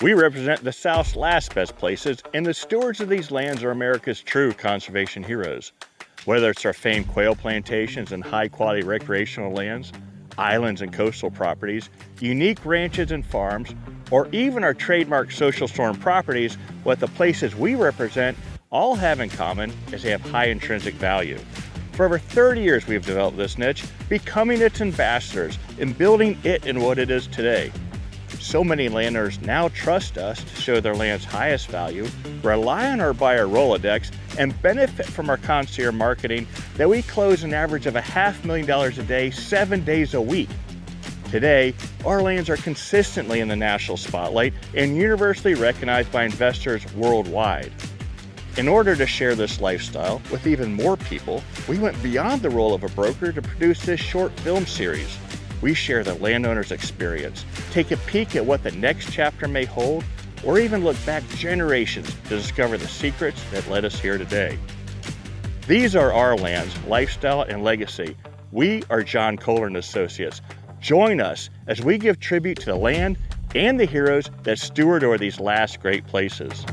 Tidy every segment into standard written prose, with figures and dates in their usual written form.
We represent the South's last best places, and the stewards of these lands are America's true conservation heroes. Whether it's our famed quail plantations and high-quality recreational lands, islands and coastal properties, unique ranches and farms, or even our trademark social storm properties, what the places we represent all have in common is they have high intrinsic value. For over 30 years we have developed this niche, becoming its ambassadors and building it in what it is today. So many landowners now trust us to show their land's highest value, rely on our buyer Rolodex, and benefit from our concierge marketing that we close an average of $500,000 a day, 7 days a week. Today, our lands are consistently in the national spotlight and universally recognized by investors worldwide. In order to share this lifestyle with even more people, we went beyond the role of a broker to produce this short film series. We share the landowner's experience, take a peek at what the next chapter may hold, or even look back generations to discover the secrets that led us here today. These are our lands, lifestyle, and legacy. We are John Kohler and Associates. Join us as we give tribute to the land and the heroes that steward over these last great places.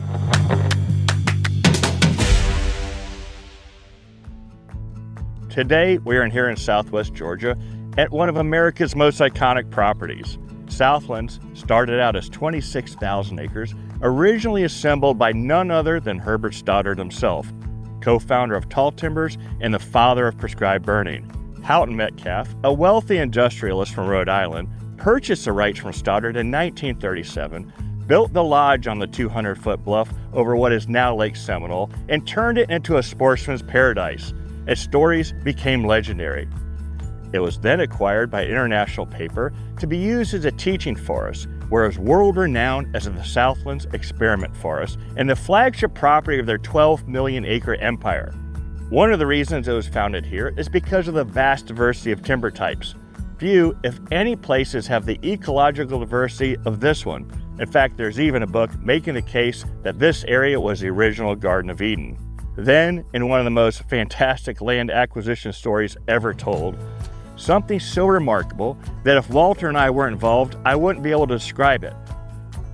Today, we are here in Southwest Georgia at one of America's most iconic properties. Southlands started out as 26,000 acres, originally assembled by none other than Herbert Stoddard himself, co-founder of Tall Timbers and the father of prescribed burning. Houghton Metcalf, a wealthy industrialist from Rhode Island, purchased the rights from Stoddard in 1937, built the lodge on the 200-foot bluff over what is now Lake Seminole, and turned it into a sportsman's paradise. Its stories became legendary. It was then acquired by International Paper to be used as a teaching forest, where it was world-renowned as the Southlands Experiment Forest and the flagship property of their 12 million acre empire. One of the reasons it was founded here is because of the vast diversity of timber types. Few, if any, places have the ecological diversity of this one. In fact, there's even a book making the case that this area was the original Garden of Eden. Then, in one of the most fantastic land acquisition stories ever told, something so remarkable that if Walter and I weren't involved, I wouldn't be able to describe it.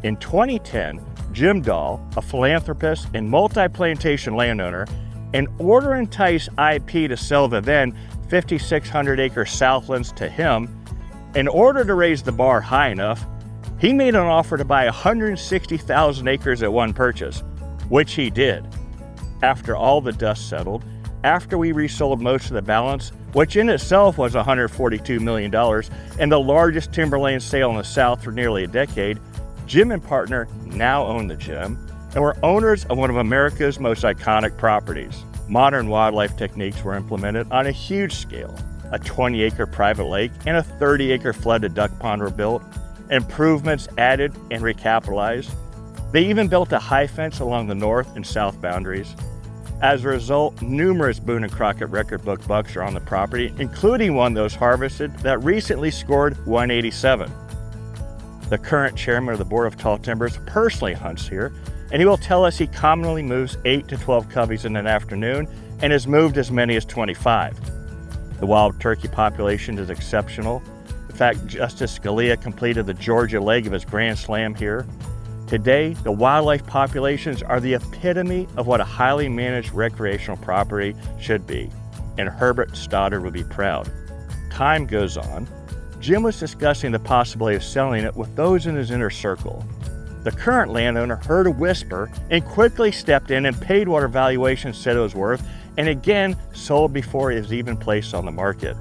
In 2010, Jim Dahl, a philanthropist and multi-plantation landowner, in order to entice IP to sell the then 5,600 acre Southlands to him, in order to raise the bar high enough, he made an offer to buy 160,000 acres at one purchase, which he did. After all the dust settled, after we resold most of the balance, which in itself was $142 million and the largest timberland sale in the South for nearly a decade, Jim and partner now own the gem and were owners of one of America's most iconic properties. Modern wildlife techniques were implemented on a huge scale. A 20-acre private lake and a 30-acre flooded duck pond were built, improvements added and recapitalized. They even built a high fence along the north and south boundaries. As a result, numerous Boone and Crockett record book bucks are on the property, including one that was harvested that recently scored 187. The current chairman of the Board of Tall Timbers personally hunts here, and he will tell us he commonly moves 8 to 12 coveys in an afternoon and has moved as many as 25. The wild turkey population is exceptional. In fact, Justice Scalia completed the Georgia leg of his Grand Slam here. Today, the wildlife populations are the epitome of what a highly managed recreational property should be, and Herbert Stoddard would be proud. Time goes on. Jim was discussing the possibility of selling it with those in his inner circle. The current landowner heard a whisper and quickly stepped in and paid what her valuation said it was worth, and again sold before it was even placed on the market.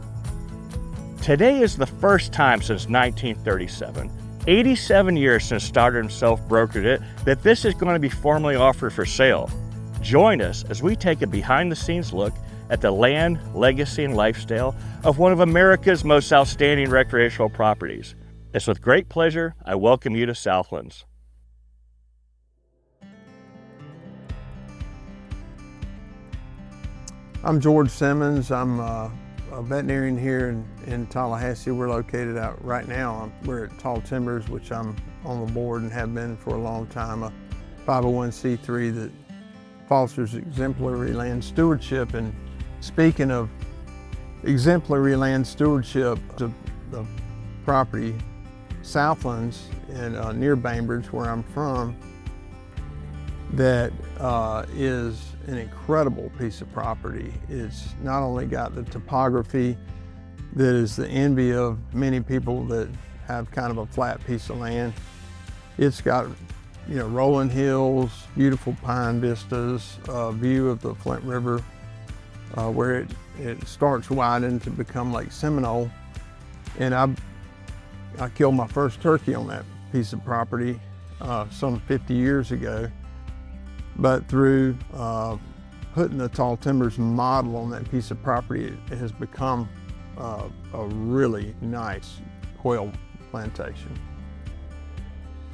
Today is the first time since 1937, 87 years since Stoddard himself brokered it, that this is going to be formally offered for sale. Join us as we take a behind-the-scenes look at the land, legacy, and lifestyle of one of America's most outstanding recreational properties. It's with great pleasure I welcome you to Southlands. I'm George Simmons. I'm a veterinarian here in Tallahassee. We're located out right now. We're at Tall Timbers, which I'm on the board and have been for a long time, a 501c3 that fosters exemplary land stewardship. And speaking of exemplary land stewardship, the property Southlands near Bainbridge, where I'm from, that is an incredible piece of property. It's not only got the topography that is the envy of many people that have kind of a flat piece of land. It's got, rolling hills, beautiful pine vistas, a view of the Flint River, where it starts widening to become Lake Seminole. And I killed my first turkey on that piece of property some 50 years ago. But through putting the Tall Timbers model on that piece of property, it has become a really nice quail plantation.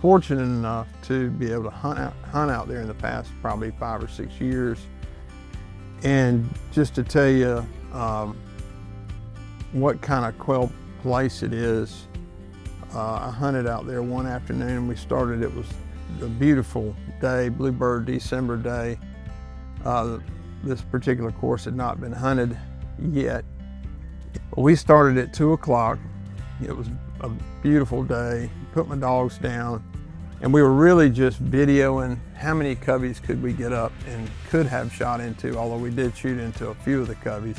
Fortunate enough to be able to hunt out there in the past probably 5 or 6 years. And just to tell you what kind of quail place it is, I hunted out there one afternoon and we started. It was a beautiful day, bluebird December day. This particular course had not been hunted yet. We started at 2 o'clock. It was a beautiful day, put my dogs down, and we were really just videoing how many coveys could we get up and could have shot into, although we did shoot into a few of the coveys.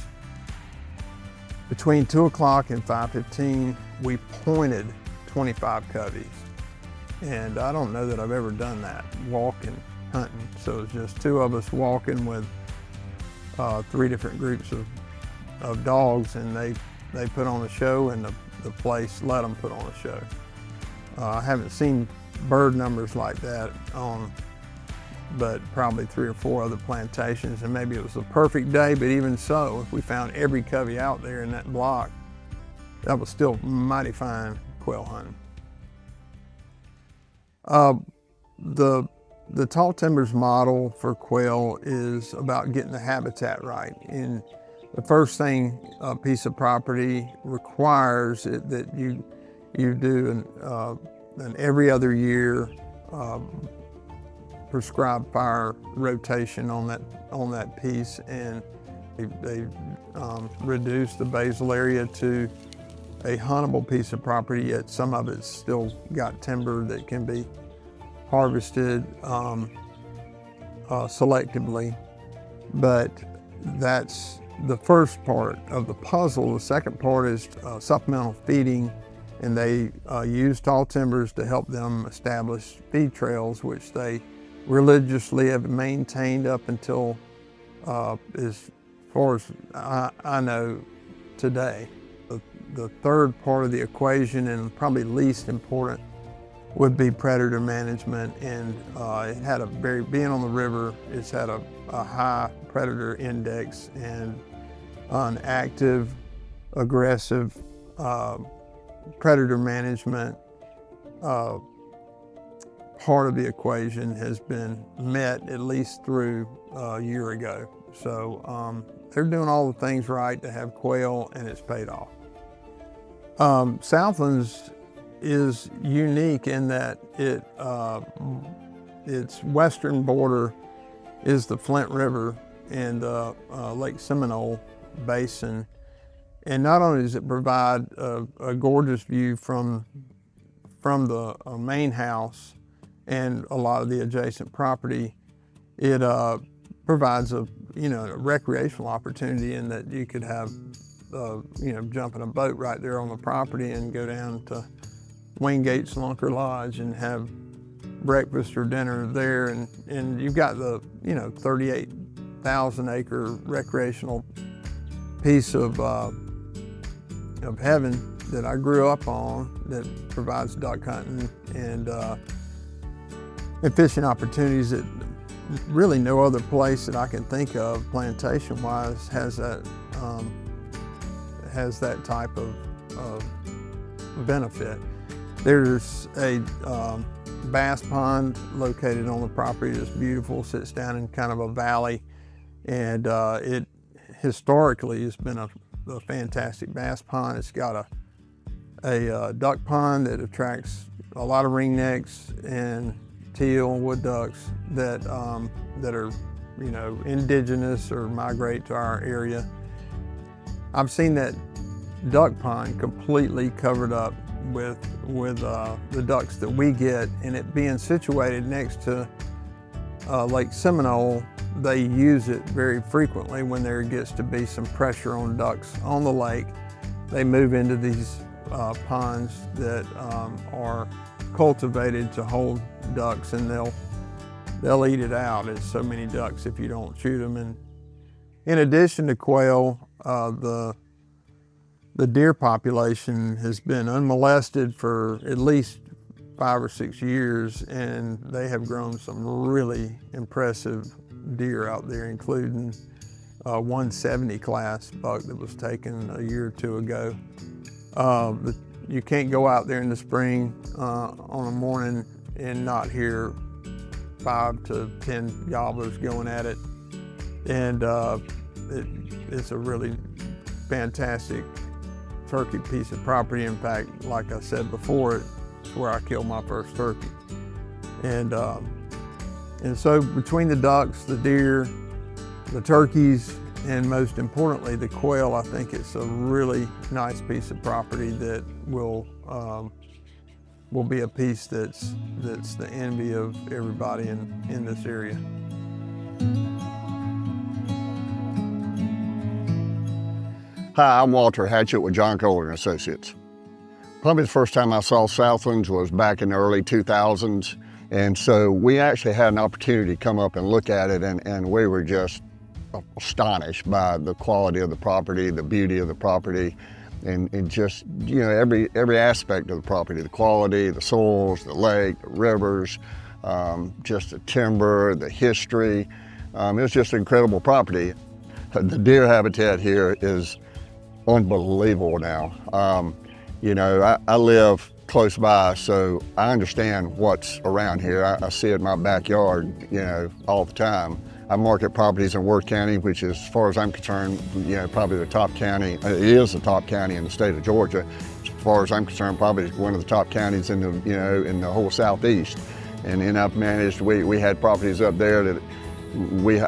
Between 2 o'clock and 5:15, we pointed 25 coveys. And I don't know that I've ever done that, walking, hunting. So it was just 2 of us walking with 3 different groups of dogs, and they put on a show, and the place let them put on a show. I haven't seen bird numbers like that on but probably 3 or 4 other plantations, and maybe it was a perfect day, but even so, if we found every covey out there in that block, that was still mighty fine quail hunting. The Tall Timbers model for quail is about getting the habitat right. And the first thing a piece of property requires that you do an every other year prescribed fire rotation on that piece, and they reduce the basal area to a huntable piece of property, yet some of it's still got timber that can be harvested selectively. But that's the first part of the puzzle. The second part is supplemental feeding, and they use tall timbers to help them establish feed trails, which they religiously have maintained up until as far as I know today. The third part of the equation, and probably least important, would be predator management. And it had being on the river, it's had a high predator index, and an active, aggressive predator management part of the equation has been met at least through a year ago. So they're doing all the things right to have quail, and it's paid off. Southlands is unique in that its western border is the Flint River and Lake Seminole Basin. And not only does it provide a gorgeous view from the main house and a lot of the adjacent property, it provides a recreational opportunity in that you could have jump in a boat right there on the property and go down to Wingate's Lunker Lodge and have breakfast or dinner there, and you've got the 38,000 acre recreational piece of heaven that I grew up on that provides duck hunting and fishing opportunities that really no other place that I can think of plantation-wise has that type of benefit. There's a bass pond located on the property that's beautiful, sits down in kind of a valley, and it historically has been a fantastic bass pond. It's got a duck pond that attracts a lot of ringnecks and teal and wood ducks that are indigenous or migrate to our area. I've seen that duck pond completely covered up with the ducks that we get, and it being situated next to Lake Seminole, they use it very frequently when there gets to be some pressure on ducks on the lake. They move into these ponds that are cultivated to hold ducks, and they'll eat it out. It's so many ducks if you don't shoot them. And in addition to quail, the deer population has been unmolested for at least 5 or 6 years, and they have grown some really impressive deer out there, including a 170 class buck that was taken a year or two ago. You can't go out there in the spring on a morning and not hear 5 to 10 gobblers going at it. And it's a really fantastic turkey piece of property. In fact, like I said before, it's where I killed my first turkey. And so between the ducks, the deer, the turkeys, and most importantly, the quail, I think it's a really nice piece of property that will be a piece that's the envy of everybody in this area. Hi, I'm Walter Hatchett with John Kohler & Associates. Probably the first time I saw Southlands was back in the early 2000s. And so we actually had an opportunity to come up and look at it, and we were just astonished by the quality of the property, the beauty of the property, and just, you know, every aspect of the property, the quality, the soils, the lake, the rivers, just the timber, the history. It was just an incredible property. The deer habitat here is unbelievable now. You know, I live close by, so I understand what's around here. I see it in my backyard, you know, all the time. I market properties in Worth County, which is, as far as I'm concerned, you know, probably the top county. It is the top county in the state of Georgia. As far as I'm concerned, probably one of the top counties in the, you know, in the whole Southeast. And then I've managed, we had properties up there that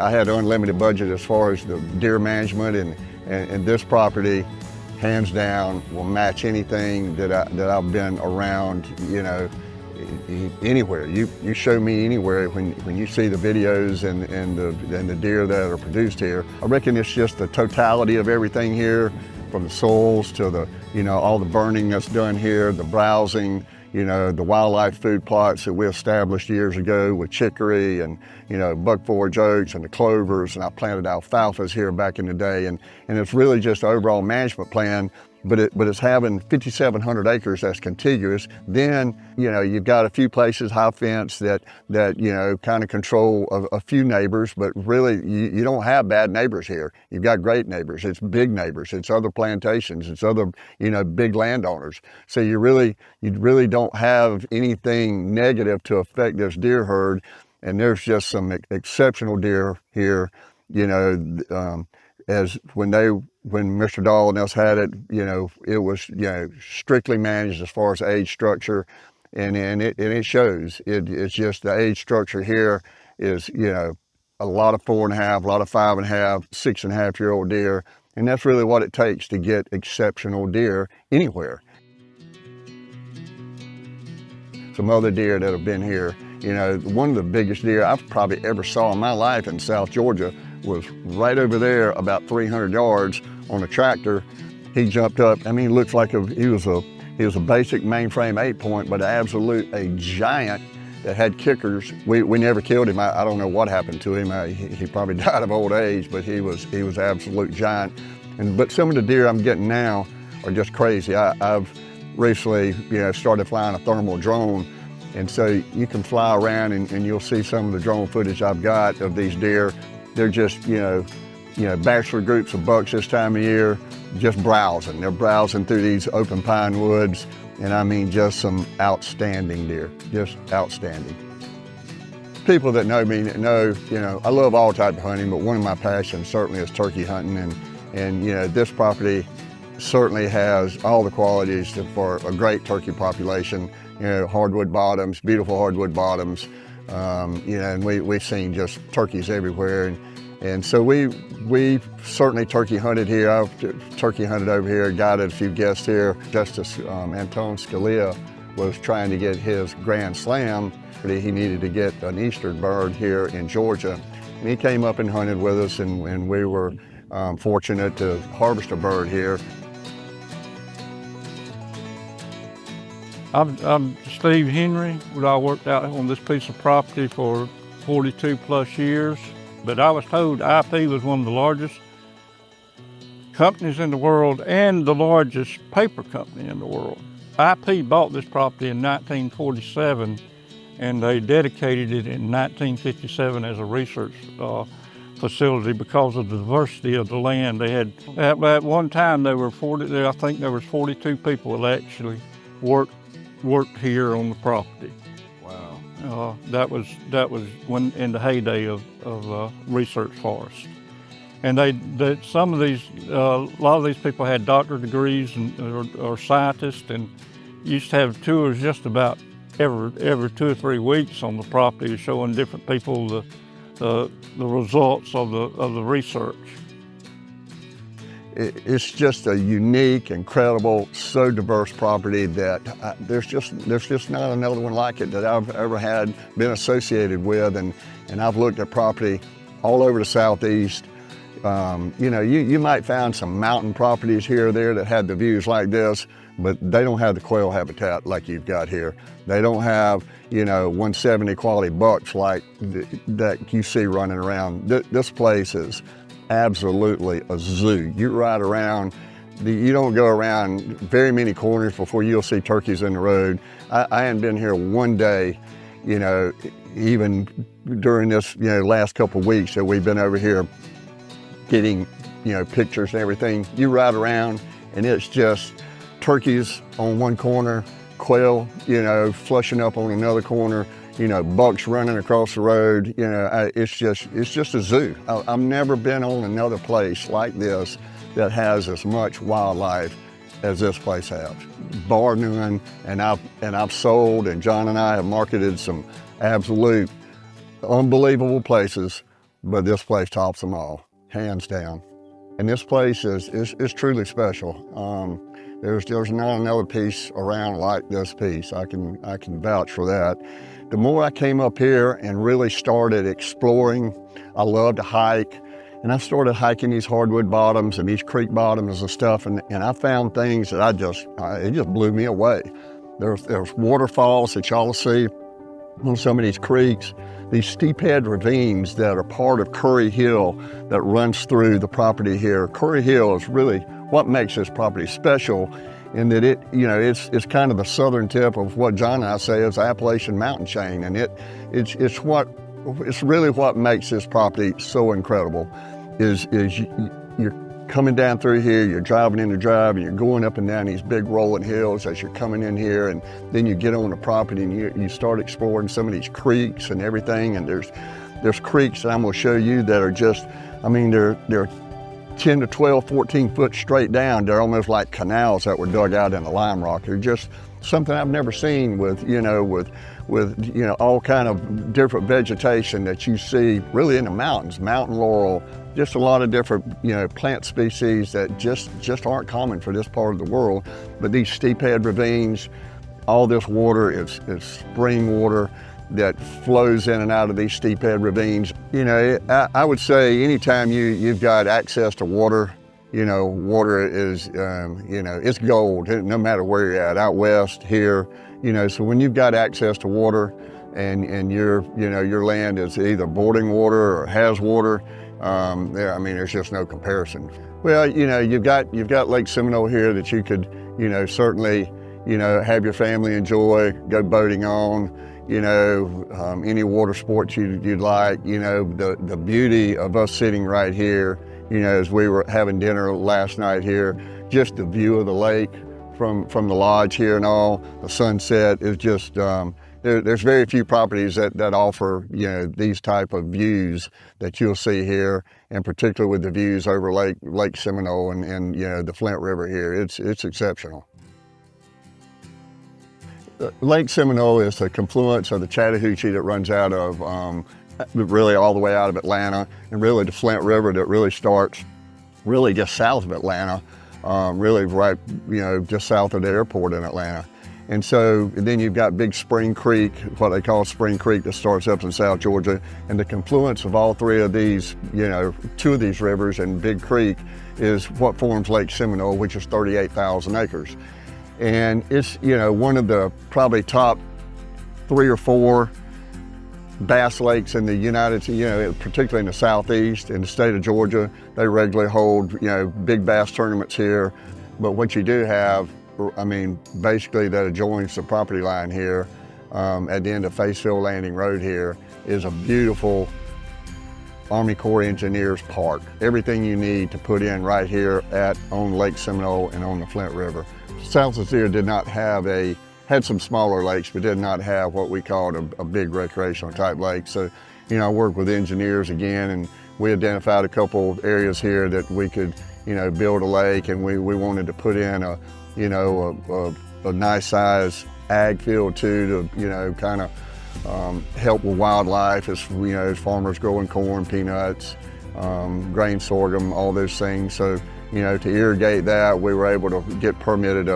I had unlimited budget as far as the deer management, and this property, hands down, will match anything that I've been around, you know, anywhere. You show me anywhere when you see the videos and the deer that are produced here. I reckon it's just the totality of everything here, from the soils to the, you know, all the burning that's done here, the browsing, you know, the wildlife food plots that we established years ago with chicory and, you know, buck forage oaks and the clovers, and I planted alfalfas here back in the day, and it's really just an overall management plan, but it's having 5,700 acres that's contiguous. Then, you know, you've got a few places high fence that you know, kind of control a few neighbors, but really you don't have bad neighbors here. You've got great neighbors. It's big neighbors. It's other plantations. It's other, you know, big landowners. So you really don't have anything negative to affect this deer herd. And there's just some exceptional deer here, you know, as when Mr. Dahl and us had it, you know, it was, you know, strictly managed as far as age structure, and it shows. It's just the age structure here is, you know, a lot of 4.5, a lot of 5.5, 6.5-year-old deer, and that's really what it takes to get exceptional deer anywhere. Some other deer that have been here, you know, one of the biggest deer I've probably ever saw in my life in South Georgia was right over there, about 300 yards on a tractor. He jumped up. I mean, he looks like he was a basic mainframe 8-point, but a giant that had kickers. We never killed him. I don't know what happened to him. He probably died of old age, but he was an absolute giant. But some of the deer I'm getting now are just crazy. I've recently, you know, started flying a thermal drone, and so you can fly around and you'll see some of the drone footage I've got of these deer. They're just, you know, bachelor groups of bucks this time of year, just browsing. They're browsing through these open pine woods, and I mean, just some outstanding deer, just outstanding. People that know me know, you know, I love all types of hunting, but one of my passions certainly is turkey hunting, and you know, this property certainly has all the qualities for a great turkey population. You know, hardwood bottoms, beautiful hardwood bottoms. You know, and we've seen just turkeys everywhere, And so we certainly turkey hunted here. I've turkey hunted over here, guided a few guests here. Justice Anton Scalia was trying to get his Grand Slam. He needed to get an eastern bird here in Georgia. And he came up and hunted with us, and we were fortunate to harvest a bird here. I'm Steve Henry. I worked out on this piece of property for 42 plus years, but I was told IP was one of the largest companies in the world and the largest paper company in the world. IP bought this property in 1947, and they dedicated it in 1957 as a research facility because of the diversity of the land. They had, at one time, I think there was 42 people that actually worked here on the property. Wow. That was when in the heyday of research forest. And some of these, a lot of these people had doctorate degrees or scientists, and used to have tours just about every 2 or 3 weeks on the property, showing different people the results of the research. It's just a unique, incredible, so diverse property that there's just not another one like it that I've ever been associated with, and I've looked at property all over the Southeast. You might find some mountain properties here or there that had the views like this, but they don't have the quail habitat like you've got here. They don't have 170 quality bucks like that you see running around. This place is absolutely a zoo. You ride around, you don't go around very many corners before you'll see turkeys in the road. I hadn't been here one day, even during this last couple of weeks that we've been over here getting pictures and everything. You ride around and it's just turkeys on one corner, quail flushing up on another corner, bucks running across the road. It's just a zoo. I've never been on another place like this that has as much wildlife as this place has, bar none. And I've sold, and John and I have marketed some absolute unbelievable places, but this place tops them all, hands down. And this place is truly special. There's not another piece around like this piece. I can vouch for that. The more I came up here and really started exploring, I love to hike, and I started hiking these hardwood bottoms and these creek bottoms and stuff, and I found things that it just blew me away. There's waterfalls that y'all see on some of these creeks, these steep head ravines that are part of Curry Hill that runs through the property here. Curry Hill is really what makes this property special, in that it's kind of the southern tip of what John and I say is the Appalachian mountain chain, and it's really what makes this property so incredible. Is you're coming down through here, you're driving in the drive, and you're going up and down these big rolling hills as you're coming in here, and then you get on the property and you start exploring some of these creeks and everything. And there's creeks that I'm going to show you that are just, they're 10 to 12, 14 foot straight down. They're almost like canals that were dug out in the lime rock. They're just something I've never seen with all kind of different vegetation that you see really in the mountains, mountain laurel, just a lot of different plant species that just aren't common for this part of the world. But these steep head ravines, all this water is spring water that flows in and out of these steep head ravines. I would say anytime you've got access to water, water is, it's gold, no matter where you're at, out west, here, so when you've got access to water and your land is either boarding water or has water, there's just no comparison. Well, you've got Lake Seminole here that you could, certainly, have your family enjoy, go boating on, any water sports you'd like. The beauty of us sitting right here, as we were having dinner last night here, just the view of the lake from the lodge here and all, the sunset is just, there's very few properties that offer, these type of views that you'll see here, and particularly with the views over Lake Seminole and the Flint River here. It's exceptional. Lake Seminole is the confluence of the Chattahoochee that runs out of really all the way out of Atlanta, and really the Flint River that really starts really just south of Atlanta, really right, just south of the airport in Atlanta. And so and then you've got Big Spring Creek, what they call Spring Creek, that starts up in South Georgia. And the confluence of all three of these, two of these rivers and Big Creek is what forms Lake Seminole, which is 38,000 acres. And it's, one of the probably top 3 or 4 bass lakes in the United States, particularly in the Southeast. In the state of Georgia, they regularly hold, big bass tournaments here. But what you do have, basically that adjoins the property line here at the end of Facefield Landing Road here is a beautiful Army Corps Engineers Park. Everything you need to put in right here on Lake Seminole and on the Flint River. Southlands here did not have had some smaller lakes, but did not have what we called a big recreational type lake. So, I worked with engineers again, and we identified a couple of areas here that we could, build a lake, and we wanted to put in a nice size ag field too to, kind of help with wildlife as farmers growing corn, peanuts, grain, sorghum, all those things. So, to irrigate that, we were able to get permitted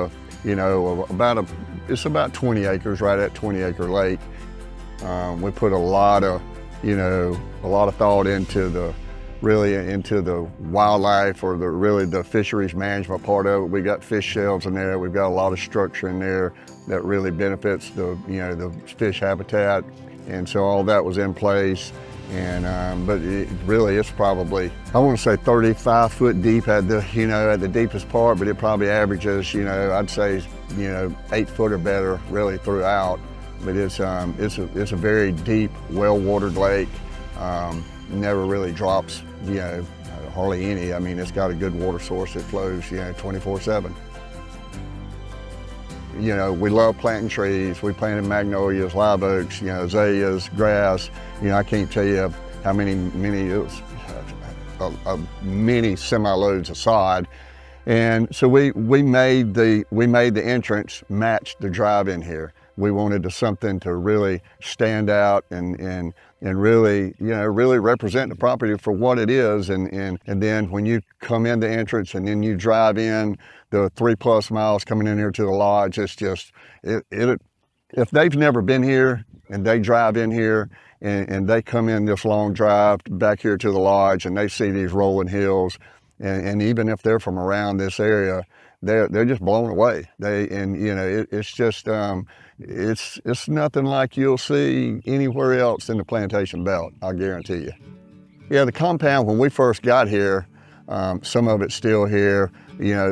it's about 20 acres, right at 20-acre lake. We put a lot of thought into the wildlife, or the fisheries management part of it. We got fish shelves in there. We've got a lot of structure in there that really benefits the fish habitat. And so all that was in place. And but it's probably, I want to say 35 foot deep at the deepest part, but it probably averages, I'd say 8 foot or better really throughout. But it's a very deep, well-watered lake. Never really drops, hardly any. It's got a good water source that flows, 24/7. We love planting trees. We planted magnolias, live oaks, azaleas, grass. I can't tell you how many semi-loads of sod. And so we made the entrance match the drive-in here. We wanted something to really stand out and really, really represent the property for what it is. And then when you come in the entrance and then you drive in the 3+ miles coming in here to the lodge, it's just, if they've never been here and they drive in here and they come in this long drive back here to the lodge and they see these rolling hills, and even if they're from around this area, they're just blown away. It's just, it's nothing like you'll see anywhere else in the Plantation Belt, I guarantee you. Yeah, the compound, when we first got here, some of it's still here,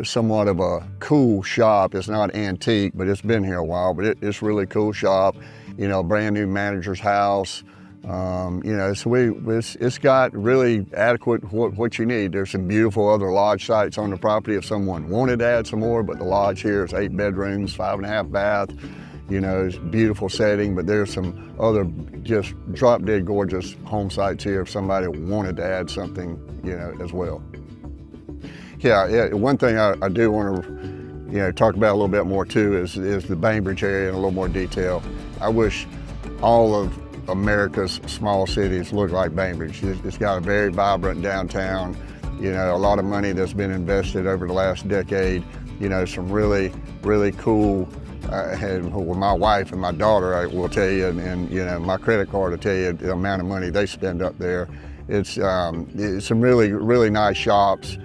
somewhat of a cool shop. It's not antique, but it's been here a while, but it's really cool shop, brand new manager's house. So it's got really adequate what you need. There's some beautiful other lodge sites on the property if someone wanted to add some more, but the lodge here is 8 bedrooms, 5.5 bath. It's a beautiful setting, but there's some other just drop dead gorgeous home sites here if somebody wanted to add something, as well. Yeah, one thing I do want to, talk about a little bit more too is the Bainbridge area in a little more detail. I wish all of America's small cities look like Bainbridge. It's got a very vibrant downtown, a lot of money that's been invested over the last decade, some really, really cool, with my wife and my daughter, I will tell you, and my credit card will tell you the amount of money they spend up there. It's some really, really nice shops,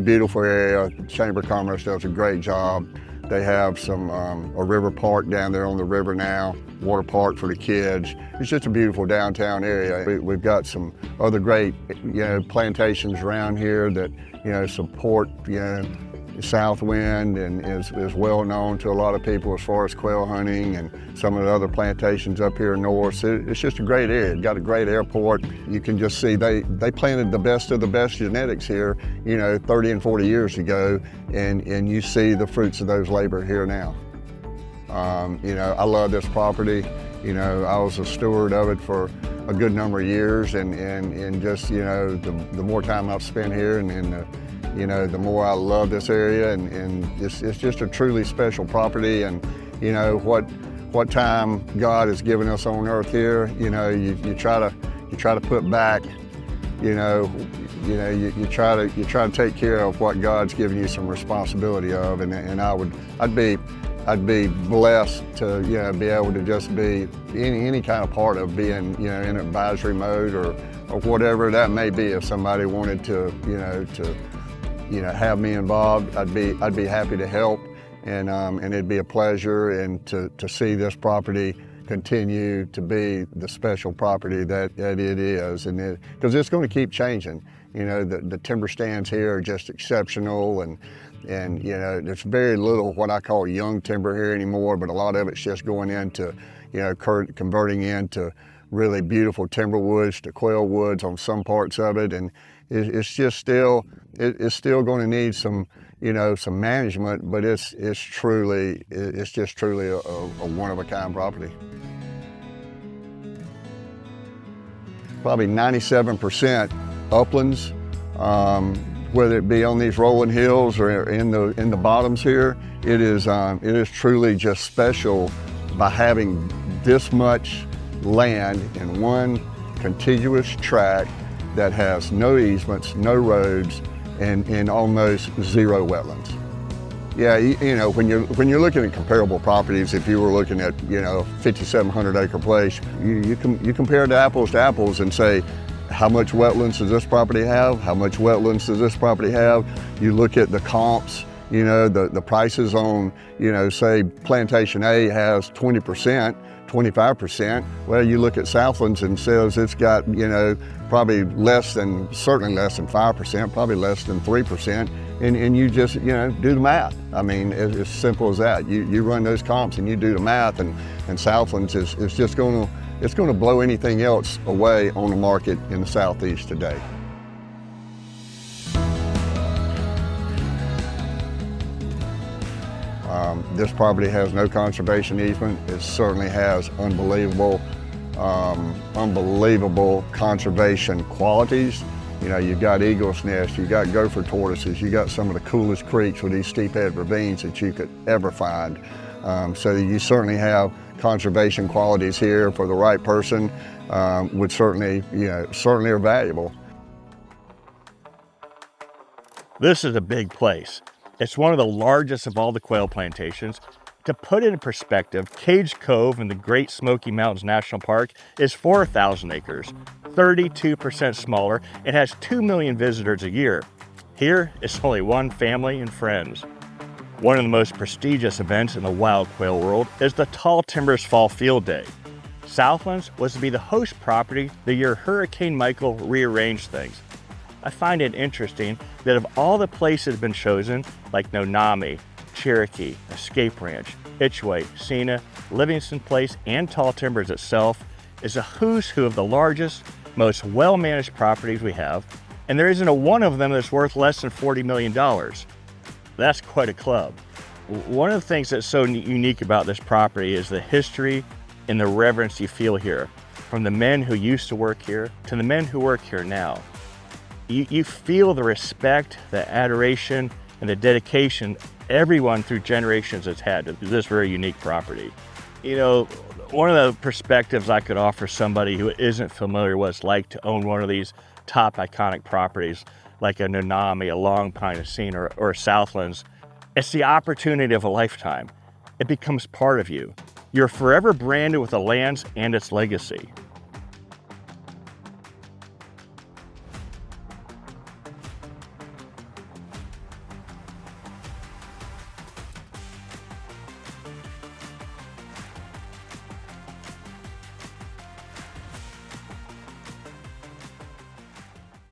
beautiful area. Chamber of Commerce does a great job. They have a river park down there on the river now, water park for the kids. It's just a beautiful downtown area. We've got some other great, plantations around here that, support, Southwind and is well known to a lot of people as far as quail hunting and some of the other plantations up here north. So it's just a great area. It's got a great airport. You can just see they planted the best of the best genetics here, 30 and 40 years ago, and you see the fruits of those labor here now. I love this property. I was a steward of it for a good number of years, and just, the more time I've spent here and the more I love this area, and it's just a truly special property. And what time God has given us on earth here, you try You try to put back, you try to take care of what God's given you some responsibility of, and I'd be blessed to be able to just be any kind of part of being in advisory mode or whatever that may be. If somebody wanted to have me involved, I'd be happy to help, and it'd be a pleasure and to see this property continue to be the special property that it is, and because it's going to keep changing. The timber stands here are just exceptional, and there's very little what I call young timber here anymore, but a lot of it's just going into converting into really beautiful timber woods to quail woods on some parts of it, and it's still going to need some some management, but it's just truly a one-of-a-kind property. Probably 97% uplands, whether it be on these rolling hills or in the bottoms here. It is truly just special by having this much land in one contiguous tract that has no easements, no roads, and almost zero wetlands. Yeah, when you're looking at comparable properties, if you were looking at 5,700 acre place, you compare the apples to apples and say, how much wetlands does this property have? How much wetlands does this property have? You look at the comps, the prices on, say Plantation A has 20%, 25%. Well, you look at Southlands and says it's got, probably certainly less than 5%, probably less than 3%. And you just, do the math. I mean, it's as simple as that. You run those comps and you do the math, and Southlands is just going to blow anything else away on the market in the Southeast today. This property has no conservation easement. It certainly has unbelievable conservation qualities. You've got eagle's nest, you've got gopher tortoises, you've got some of the coolest creeks with these steephead ravines that you could ever find. So you certainly have conservation qualities here for the right person, would certainly are valuable. This is a big place. It's one of the largest of all the quail plantations. To put it in perspective, Cage Cove in the Great Smoky Mountains National Park is 4,000 acres, 32% smaller, and has 2 million visitors a year. Here, it's only one family and friends. One of the most prestigious events in the wild quail world is the Tall Timbers Fall Field Day. Southlands was to be the host property the year Hurricane Michael rearranged things. I find it interesting that of all the places that have been chosen, like Nonami, Cherokee, Escape Ranch, Itchway, Cena, Livingston Place, and Tall Timbers itself is a who's who of the largest, most well-managed properties we have, and there isn't a one of them that's worth less than $40 million. That's quite a club. One of the things that's so unique about this property is the history and the reverence you feel here, from the men who used to work here to the men who work here now. You feel the respect, the adoration, and the dedication everyone through generations has had to this very unique property. One of the perspectives I could offer somebody who isn't familiar what it's like to own one of these top iconic properties, like a Nonami, a Long Pine, a Cena, or a Southlands, it's the opportunity of a lifetime. It becomes part of you. You're forever branded with the lands and its legacy.